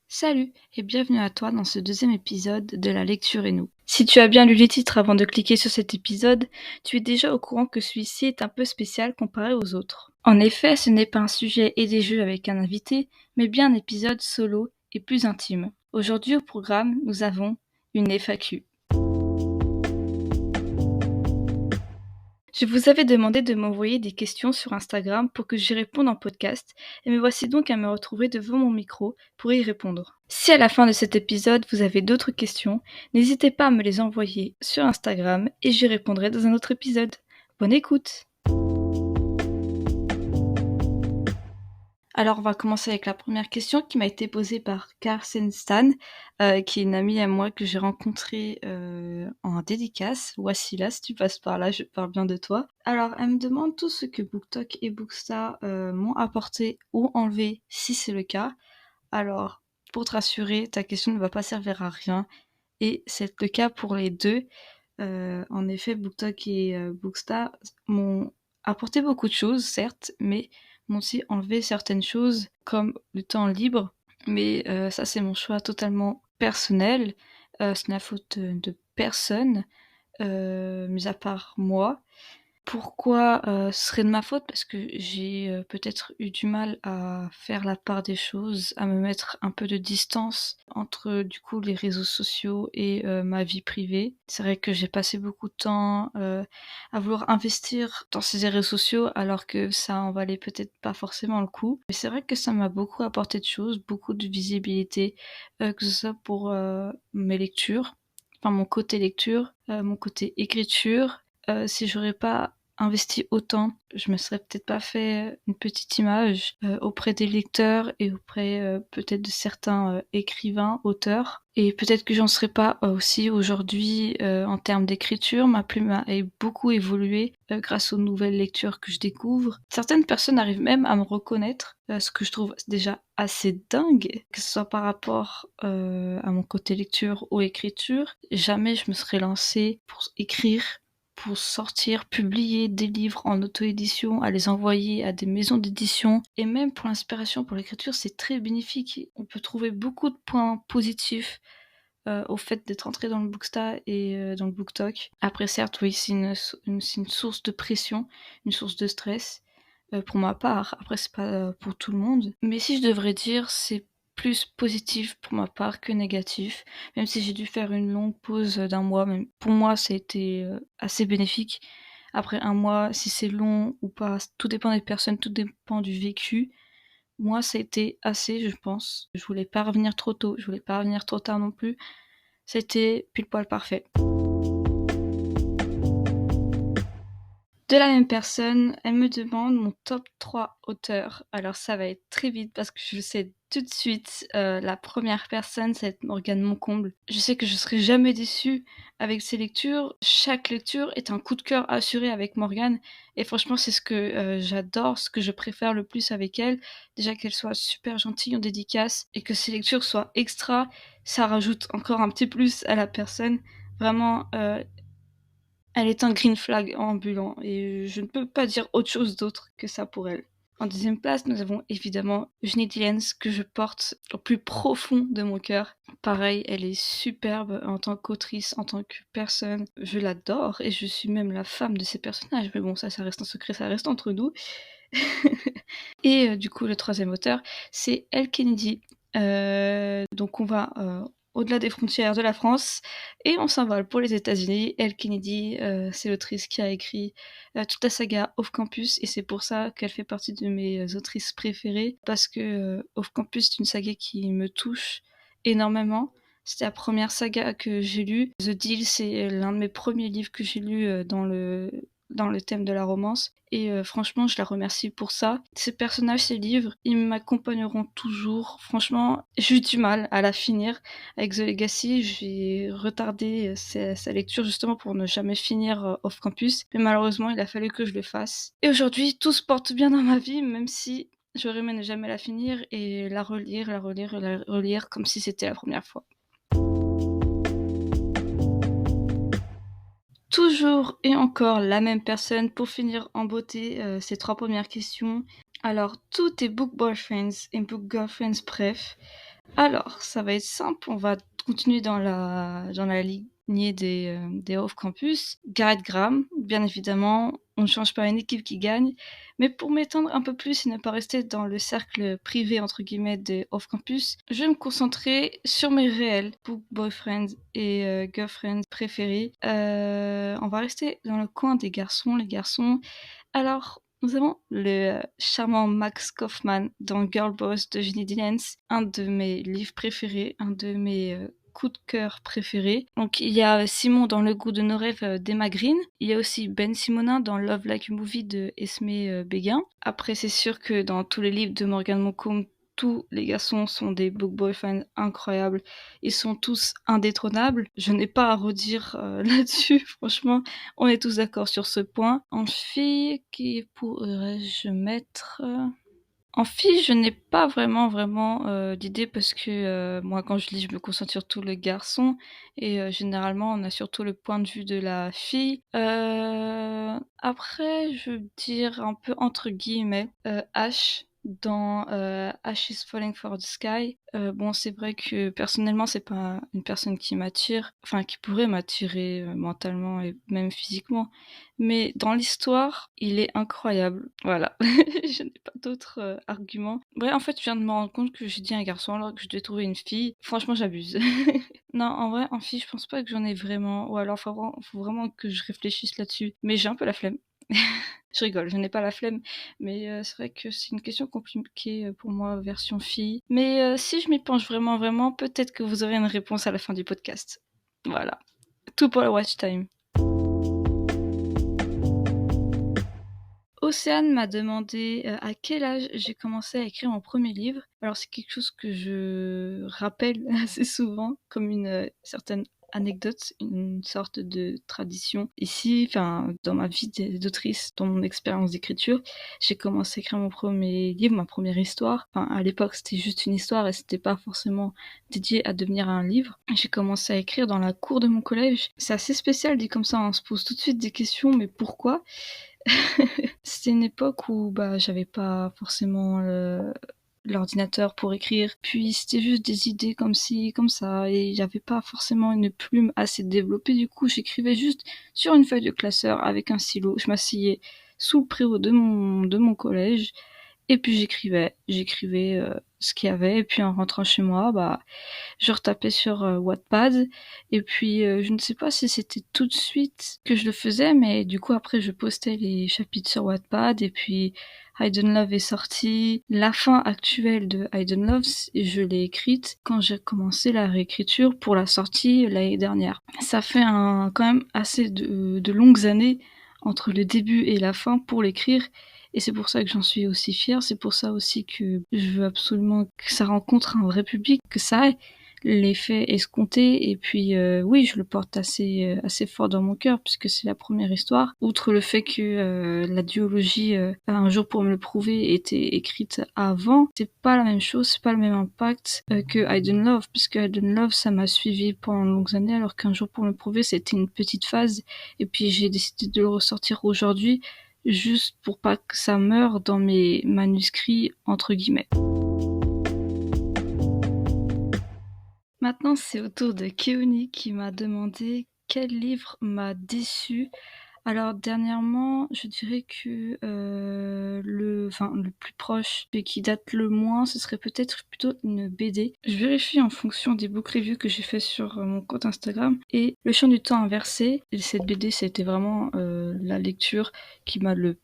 Salut et bienvenue à toi dans ce deuxième épisode de La lecture et nous. Si tu as bien lu les titres avant de cliquer sur cet épisode, tu es déjà au courant que celui-ci est un peu spécial comparé aux autres. En effet, ce n'est pas un sujet et des jeux avec un invité, mais bien un épisode solo et plus intime. Aujourd'hui au programme, nous avons une FAQ. Je vous avais demandé de m'envoyer des questions sur Instagram pour que j'y réponde en podcast, et me voici donc à me retrouver devant mon micro pour y répondre. Si à la fin de cet épisode vous avez d'autres questions, n'hésitez pas à me les envoyer sur Instagram et j'y répondrai dans un autre épisode. Bonne écoute! Alors on va commencer avec la première question qui m'a été posée par Carsen Stan, qui est une amie à moi que j'ai rencontrée en dédicace. Wassila, si tu passes par là, je parle bien de toi. Alors elle me demande tout ce que BookTok et Booksta m'ont apporté ou enlevé, si c'est le cas. Alors pour te rassurer, ta question ne va pas servir à rien et c'est le cas pour les deux. En effet, BookTok et Booksta m'ont apporté beaucoup de choses, certes, mais m'ont aussi enlevé certaines choses comme le temps libre. Mais ça, c'est mon choix totalement personnel. C'est la faute de personne, mis à part moi. Pourquoi ce serait de ma faute? Parce que j'ai peut-être eu du mal à faire la part des choses, à me mettre un peu de distance entre du coup les réseaux sociaux et ma vie privée. C'est vrai que j'ai passé beaucoup de temps à vouloir investir dans ces réseaux sociaux alors que ça en valait peut-être pas forcément le coup. Mais c'est vrai que ça m'a beaucoup apporté de choses, beaucoup de visibilité, que ce soit pour mes lectures, enfin mon côté lecture, mon côté écriture. Si j'aurais pas investi autant, je me serais peut-être pas fait une petite image auprès des lecteurs et auprès peut-être de certains écrivains, auteurs. Et peut-être que j'en serais pas aussi aujourd'hui en termes d'écriture. Ma plume a beaucoup évolué grâce aux nouvelles lectures que je découvre. Certaines personnes arrivent même à me reconnaître, ce que je trouve déjà assez dingue, que ce soit par rapport à mon côté lecture ou écriture. Jamais je me serais lancée pour écrire, pour sortir, publier des livres en auto-édition, à les envoyer à des maisons d'édition. Et même pour l'inspiration, pour l'écriture, c'est très bénéfique. On peut trouver beaucoup de points positifs au fait d'être entré dans le Booksta et dans le BookTok. Après, certes, oui, c'est une source de pression, une source de stress, pour ma part. Après, c'est pas pour tout le monde. Mais si je devrais dire, c'est plus positif pour ma part que négatif. Même si j'ai dû faire une longue pause d'un mois, même pour moi, ça a été assez bénéfique. Après un mois, si c'est long ou pas, tout dépend des personnes, tout dépend du vécu. Moi, ça a été assez, je pense. Je voulais pas revenir trop tôt, je voulais pas revenir trop tard non plus. C'était pile poil parfait. De la même personne, elle me demande mon top 3 auteurs. Alors ça va être très vite parce que je sais tout de suite, la première personne, ça va être Morgane Moncomble. Je sais que je serai jamais déçue avec ses lectures. Chaque lecture est un coup de cœur assuré avec Morgane. Et franchement, c'est ce que j'adore, ce que je préfère le plus avec elle. Déjà qu'elle soit super gentille en dédicace et que ses lectures soient extra, ça rajoute encore un petit plus à la personne. Vraiment, elle est un green flag ambulant et je ne peux pas dire autre chose d'autre que ça pour elle. En deuxième place, nous avons évidemment Eugénie Dilens que je porte au plus profond de mon cœur. Pareil, elle est superbe en tant qu'autrice, en tant que personne. Je l'adore et je suis même la femme de ses personnages. Mais bon, ça reste un secret, ça reste entre nous. Et du coup, le troisième auteur, c'est Elle Kennedy. Donc on va au-delà des frontières de la France et on s'envole pour les États-Unis. Elle Kennedy, c'est l'autrice qui a écrit toute la saga Off Campus et c'est pour ça qu'elle fait partie de mes autrices préférées parce que Off Campus est une saga qui me touche énormément. C'était la première saga que j'ai lue. The Deal, c'est l'un de mes premiers livres que j'ai lu dans le thème de la romance. Et franchement, je la remercie pour ça. Ces personnages, ces livres, ils m'accompagneront toujours. Franchement, j'ai eu du mal à la finir. Avec The Legacy, j'ai retardé sa lecture justement pour ne jamais finir Off Campus. Mais malheureusement, il a fallu que je le fasse. Et aujourd'hui, tout se porte bien dans ma vie, même si j'aurais aimé ne jamais la finir et la relire, la relire, la relire comme si c'était la première fois. toujours et encore la même personne pour finir en beauté, ces 3 premières questions. Alors, tous tes book boyfriends et book girlfriends préf. Alors, ça va être simple, on va continuer dans la lignée des off campus. Garrett Graham, bien évidemment, on ne change pas une équipe qui gagne. Mais pour m'étendre un peu plus et ne pas rester dans le cercle privé entre guillemets des off campus, je vais me concentrer sur mes réels book boyfriends et girlfriends préférés. On va rester dans le coin des garçons, les garçons. Alors, nous avons le charmant Max Kaufman dans Girl Boss de Ginny Dilens, un de mes livres préférés, un de mes coups de cœur préférés. Donc il y a Simon dans Le goût de nos rêves d'Emma Green, il y a aussi Ben Simonin dans Love Like a Movie de Esmé Béguin. Après c'est sûr que dans tous les livres de Morgan Moncombe, tous les garçons sont des book boyfriends incroyables. Ils sont tous indétrônables. Je n'ai pas à redire là-dessus. Franchement, on est tous d'accord sur ce point. En fille, qui pourrais-je mettre En fille, je n'ai pas vraiment d'idée parce que moi, quand je lis, je me concentre sur le garçon et généralement, on a surtout le point de vue de la fille. Après, je veux dire un peu entre guillemets, Ash dans Ash is Falling for the Sky. Bon, c'est vrai que personnellement, c'est pas une personne qui m'attire, enfin qui pourrait m'attirer mentalement et même physiquement. Mais dans l'histoire, il est incroyable. Voilà, je n'ai pas d'autres arguments. Ouais, en fait, je viens de me rendre compte que j'ai dit un garçon alors que je devais trouver une fille. Franchement, j'abuse. Non, en vrai, en fille, je pense pas que j'en ai vraiment. Ou alors, faut vraiment que je réfléchisse là-dessus. Mais j'ai un peu la flemme. Je rigole, je n'ai pas la flemme, mais c'est vrai que c'est une question compliquée pour moi, version fille. Mais si je m'y penche vraiment, peut-être que vous aurez une réponse à la fin du podcast. Voilà, tout pour le watch time. Océane m'a demandé à quel âge j'ai commencé à écrire mon premier livre. Alors c'est quelque chose que je rappelle assez souvent comme une certaine anecdote, une sorte de tradition. Ici, enfin dans ma vie d'autrice, dans mon expérience d'écriture, j'ai commencé à écrire mon premier livre, ma première histoire. Enfin à l'époque c'était juste une histoire et c'était pas forcément dédié à devenir un livre. J'ai commencé à écrire dans la cour de mon collège. C'est assez spécial dit comme ça, on se pose tout de suite des questions, mais pourquoi? C'était une époque où j'avais pas forcément l'ordinateur pour écrire, puis c'était juste des idées comme ci, comme ça, et j'avais pas forcément une plume assez développée, du coup j'écrivais juste sur une feuille de classeur avec un stylo, je m'asseyais sous le préau de mon collège, et puis j'écrivais ce qu'il y avait, et puis en rentrant chez moi, je retapais sur Wattpad et puis je ne sais pas si c'était tout de suite que je le faisais, mais du coup après je postais les chapitres sur Wattpad et puis Hidden Love est sorti. La fin actuelle de Hidden Love, je l'ai écrite quand j'ai commencé la réécriture pour la sortie l'année dernière. Ça fait quand même assez de longues années entre le début et la fin pour l'écrire. Et c'est pour ça que j'en suis aussi fière, c'est pour ça aussi que je veux absolument que ça rencontre un vrai public, que ça ait l'effet escompté, et puis oui, je le porte assez fort dans mon cœur puisque c'est la première histoire. Outre le fait que la duologie Un jour pour me le prouver était écrite avant, c'est pas la même chose, c'est pas le même impact que Hidden Love, puisque Hidden Love ça m'a suivi pendant de longues années, alors qu'Un jour pour me le prouver c'était une petite phase, et puis j'ai décidé de le ressortir aujourd'hui juste pour pas que ça meure dans mes manuscrits entre guillemets. Maintenant, c'est au tour de Keoni qui m'a demandé quel livre m'a déçu. Alors dernièrement, je dirais que le plus proche et qui date le moins, ce serait peut-être plutôt une BD. Je vérifie en fonction des book reviews que j'ai fait sur mon compte Instagram. Et Le Chant du Temps Inversé, et cette BD, c'était vraiment la lecture qui m'a le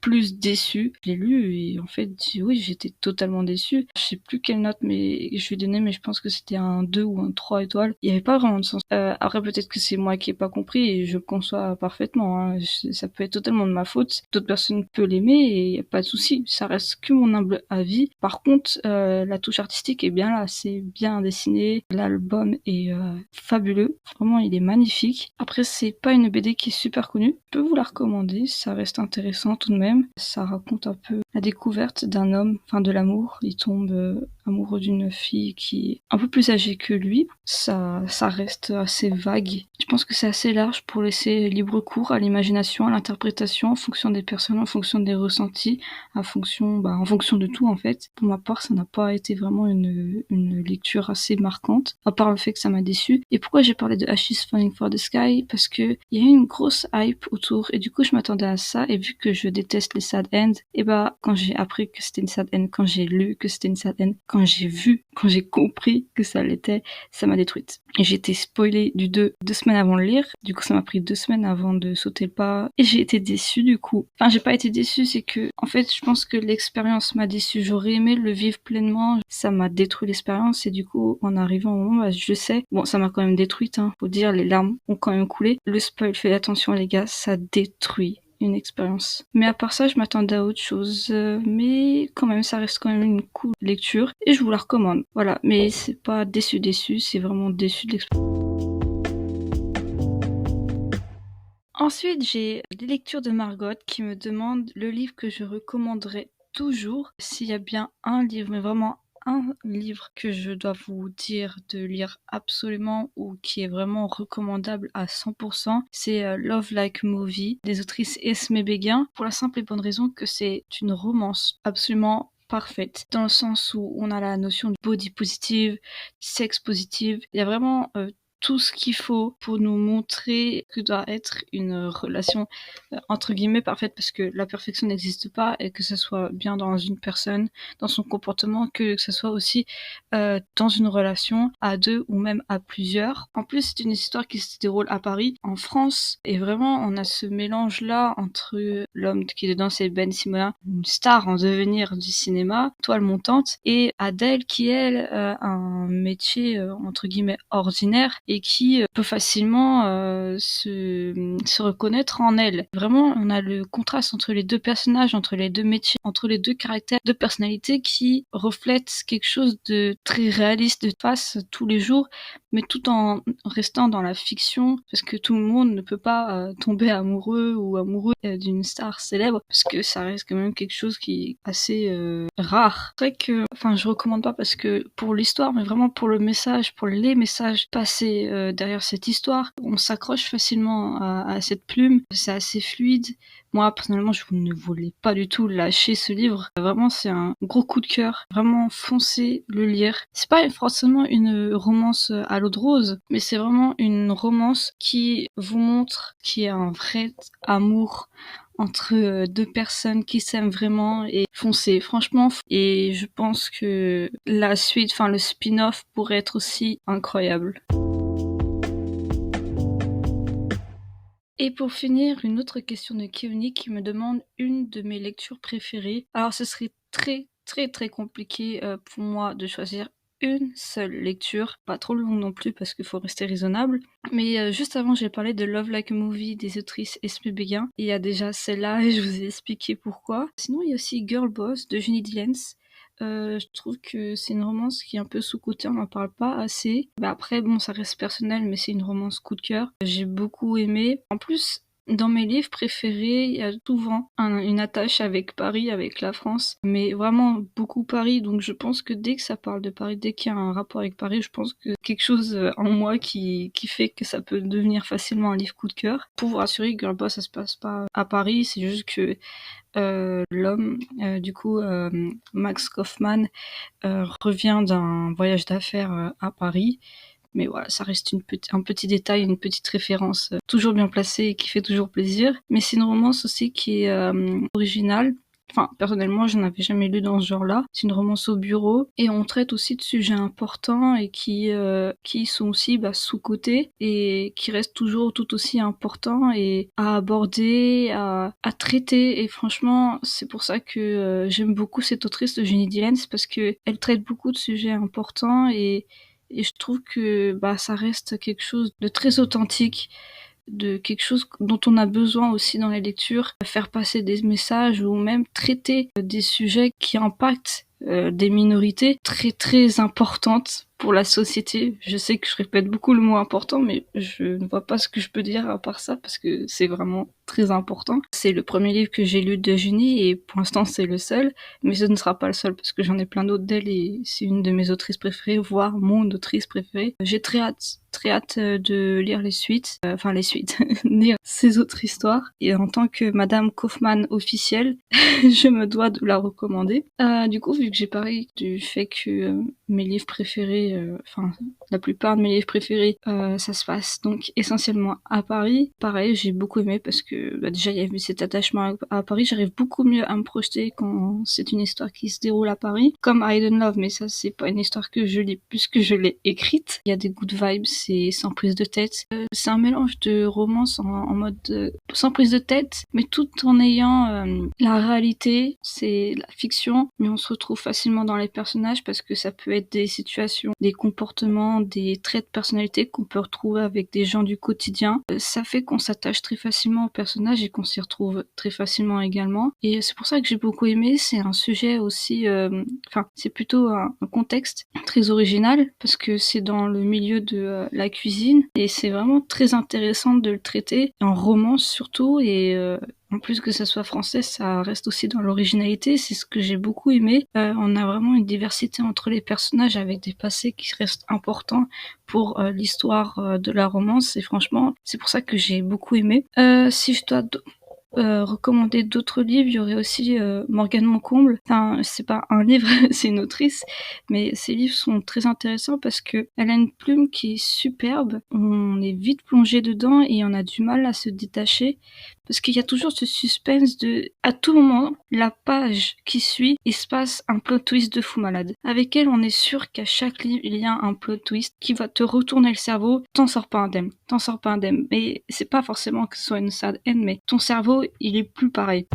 plus déçu. Je l'ai lu et en fait, oui, j'étais totalement déçue. Je sais plus quelle note mais je lui ai donné, mais je pense que c'était un 2 ou un 3 étoiles. Il y avait pas vraiment de sens. Après, peut-être que c'est moi qui ai pas compris et je le conçois parfaitement, hein. Ça peut être totalement de ma faute. D'autres personnes peuvent l'aimer et y a pas de souci. Ça reste que mon humble avis. Par contre, la touche artistique est bien là. C'est bien dessiné. L'album est fabuleux. Vraiment, il est magnifique. Après, c'est pas une BD qui est super connue. Je peux vous la recommander. Ça reste intéressant tout de même. Ça raconte un peu la découverte d'un homme, enfin de l'amour. Il tombe amoureux d'une fille qui est un peu plus âgée que lui. Ça reste assez vague. Je pense que c'est assez large pour laisser libre cours à l'imagination, à l'interprétation, en fonction des personnes, en fonction des ressentis, en fonction de tout en fait. Pour ma part, ça n'a pas été vraiment une lecture assez marquante, à part le fait que ça m'a déçu. Et pourquoi j'ai parlé de Ashes Falling for the Sky? Parce que il y a eu une grosse hype autour, et du coup je m'attendais à ça, et vu que je déteste les sad ends, et quand j'ai appris que c'était une sad end, quand j'ai lu que c'était une sad end, quand j'ai compris que ça l'était, ça m'a détruite. Et j'ai été spoilée du 2 semaines avant de le lire, du coup ça m'a pris 2 semaines avant de sauter le pas, et j'ai été déçue du coup. Enfin, j'ai pas été déçue, c'est que, en fait, je pense que l'expérience m'a déçue. J'aurais aimé le vivre pleinement, ça m'a détruit l'expérience, et du coup, en arrivant au moment, je sais, bon, ça m'a quand même détruite, hein, faut dire, les larmes ont quand même coulé. Le spoil, faites attention les gars, ça détruit une expérience. Mais à part ça, je m'attendais à autre chose. Mais quand même, ça reste quand même une cool lecture. Et je vous la recommande. Voilà. Mais c'est pas déçu, c'est vraiment déçu de l'expérience. Ensuite, j'ai des lectures de Margot qui me demande le livre que je recommanderais toujours. S'il y a bien un livre, mais vraiment un livre que je dois vous dire de lire absolument ou qui est vraiment recommandable à 100%, c'est Love Like Movie des autrices Esme Béguin, pour la simple et bonne raison que c'est une romance absolument parfaite, dans le sens où on a la notion de body positive, sexe positive, il y a vraiment tout ce qu'il faut pour nous montrer que doit être une relation entre guillemets parfaite, parce que la perfection n'existe pas, et que ce soit bien dans une personne, dans son comportement, que ce soit aussi dans une relation à deux ou même à plusieurs. En plus, c'est une histoire qui se déroule à Paris, en France, et vraiment on a ce mélange là entre l'homme qui est dedans, c'est Ben Simonin, une star en devenir du cinéma, toile montante, et Adèle qui elle a un métier entre guillemets ordinaire, et qui peut facilement se reconnaître en elle. Vraiment, on a le contraste entre les deux personnages, entre les deux métiers, entre les deux caractères, deux personnalités qui reflètent quelque chose de très réaliste de face tous les jours, mais tout en restant dans la fiction, parce que tout le monde ne peut pas tomber amoureux ou amoureux d'une star célèbre, parce que ça reste quand même quelque chose qui est assez rare. C'est vrai que, enfin, je recommande pas parce que pour l'histoire, mais vraiment pour le message, pour les messages passés derrière cette histoire, on s'accroche facilement à cette plume, c'est assez fluide. Moi, personnellement, je ne voulais pas du tout lâcher ce livre. Vraiment, c'est un gros coup de cœur. Vraiment, foncez le lire. C'est pas forcément une romance à l'eau de rose, mais c'est vraiment une romance qui vous montre qu'il y a un vrai amour entre deux personnes qui s'aiment vraiment, et foncez, franchement. Et je pense que la suite, enfin le spin-off pourrait être aussi incroyable. Et pour finir, une autre question de Kéoni qui me demande une de mes lectures préférées. Alors ce serait très très très compliqué pour moi de choisir une seule lecture, pas trop longue non plus parce qu'il faut rester raisonnable. Mais juste avant, j'ai parlé de Love Like a Movie des autrices Esme Béguin. Il y a déjà celle-là et je vous ai expliqué pourquoi. Sinon, il y a aussi Girl Boss de Jenny Dillens. Je trouve que c'est une romance qui est un peu sous-cotée, on n'en parle pas assez. Après, bon, ça reste personnel, mais c'est une romance coup de cœur. J'ai beaucoup aimé. En plus, dans mes livres préférés, il y a souvent une attache avec Paris, avec la France, mais vraiment beaucoup Paris, donc je pense que dès que ça parle de Paris, dès qu'il y a un rapport avec Paris, je pense que quelque chose en moi qui fait que ça peut devenir facilement un livre coup de cœur. Pour vous rassurer, Girl Boss, ça se passe pas à Paris, c'est juste que l'homme, Max Kaufman, revient d'un voyage d'affaires à Paris. Mais voilà, ça reste un petit détail, une petite référence toujours bien placée et qui fait toujours plaisir. Mais c'est une romance aussi qui est originale. Enfin, personnellement, je n'avais jamais lu dans ce genre-là. C'est une romance au bureau et on traite aussi de sujets importants et qui sont aussi sous-cotés et qui restent toujours tout aussi importants et à aborder, à traiter. Et franchement, c'est pour ça que j'aime beaucoup cette autrice de Jenny Dillens, parce que elle traite beaucoup de sujets importants et je trouve que ça reste quelque chose de très authentique, de quelque chose dont on a besoin aussi dans les lectures, faire passer des messages ou même traiter des sujets qui impactent des minorités très très importantes pour la société. Je sais que je répète beaucoup le mot important, mais je ne vois pas ce que je peux dire à part ça parce que c'est vraiment très important. C'est le premier livre que j'ai lu d'Eugénie et pour l'instant c'est le seul, mais ce ne sera pas le seul parce que j'en ai plein d'autres d'elle et c'est une de mes autrices préférées, voire mon autrice préférée. J'ai très hâte de lire les suites, lire ces autres histoires. Et en tant que Madame Kaufmann officielle, je me dois de la recommander. Du coup, vu que j'ai parlé du fait que mes livres préférés, la plupart de mes livres préférés, ça se passe donc essentiellement à Paris. Pareil, j'ai beaucoup aimé parce que déjà il y avait cet attachement à Paris. J'arrive beaucoup mieux à me projeter quand c'est une histoire qui se déroule à Paris, comme Hidden Love, mais ça c'est pas une histoire que je lis puisque je l'ai écrite. Il y a des good vibes, c'est sans prise de tête. C'est un mélange de romance en mode sans prise de tête, mais tout en ayant la réalité, c'est la fiction, mais on se retrouve facilement dans les personnages parce que ça peut être des situations, des comportements, des traits de personnalité qu'on peut retrouver avec des gens du quotidien. Ça fait qu'on s'attache très facilement aux personnages et qu'on s'y retrouve très facilement également. Et c'est pour ça que j'ai beaucoup aimé. C'est un sujet aussi, c'est plutôt un contexte très original parce que c'est dans le milieu de la cuisine et c'est vraiment très intéressant de le traiter en romance surtout et en plus que ça soit français, ça reste aussi dans l'originalité, c'est ce que j'ai beaucoup aimé. On a vraiment une diversité entre les personnages avec des passés qui restent importants pour l'histoire de la romance et franchement, c'est pour ça que j'ai beaucoup aimé. Si je dois recommander d'autres livres, il y aurait aussi Morgane Moncomble. Enfin, c'est pas un livre, c'est une autrice, mais ses livres sont très intéressants parce que elle a une plume qui est superbe. On est vite plongé dedans et on a du mal à se détacher parce qu'il y a toujours ce suspense de, à tout moment, la page qui suit, il se passe un plot twist de fou malade. Avec elle, on est sûr qu'à chaque livre, il y a un plot twist qui va te retourner le cerveau. T'en sors pas indemne. Mais c'est pas forcément que ce soit une sad end, mais ton cerveau, il est plus pareil.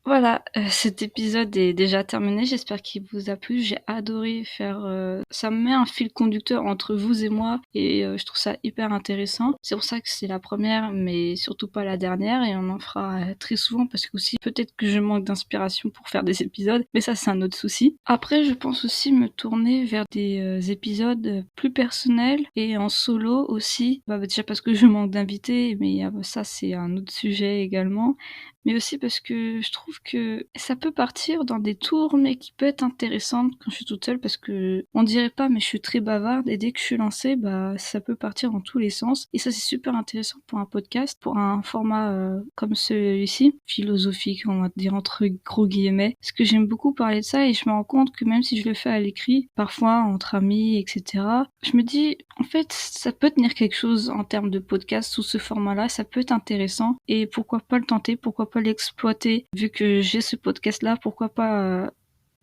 Voilà, cet épisode est déjà terminé, j'espère qu'il vous a plu, j'ai adoré faire... ça me met un fil conducteur entre vous et moi, et je trouve ça hyper intéressant. C'est pour ça que c'est la première, mais surtout pas la dernière, et on en fera très souvent, parce que aussi, peut-être que je manque d'inspiration pour faire des épisodes, mais ça c'est un autre souci. Après, je pense aussi me tourner vers des épisodes plus personnels, et en solo aussi, déjà parce que je manque d'invités, mais ça c'est un autre sujet également, mais aussi parce que je trouve que ça peut partir dans des tours, mais qui peut être intéressante quand je suis toute seule, parce que on dirait pas, mais je suis très bavarde, et dès que je suis lancée, ça peut partir dans tous les sens, et ça c'est super intéressant pour un podcast, pour un format comme celui-ci, philosophique, on va dire entre gros guillemets, parce que j'aime beaucoup parler de ça, et je me rends compte que même si je le fais à l'écrit, parfois entre amis, etc., je me dis, en fait, ça peut tenir quelque chose en termes de podcast sous ce format-là, ça peut être intéressant, et pourquoi pas le tenter, pourquoi pas l'exploiter, vu que j'ai ce podcast-là, pourquoi pas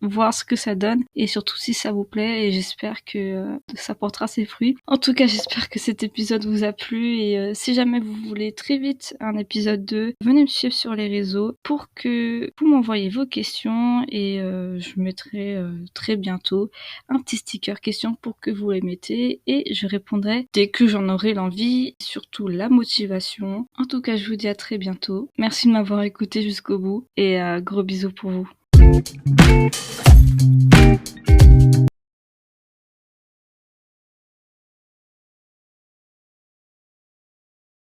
voir ce que ça donne, et surtout si ça vous plaît, et j'espère que ça portera ses fruits. En tout cas, j'espère que cet épisode vous a plu, et si jamais vous voulez très vite un épisode 2, venez me suivre sur les réseaux pour que vous m'envoyiez vos questions, et je mettrai très bientôt un petit sticker question pour que vous les mettez, et je répondrai dès que j'en aurai l'envie, surtout la motivation. En tout cas, je vous dis à très bientôt. Merci de m'avoir écouté jusqu'au bout, et gros bisous pour vous.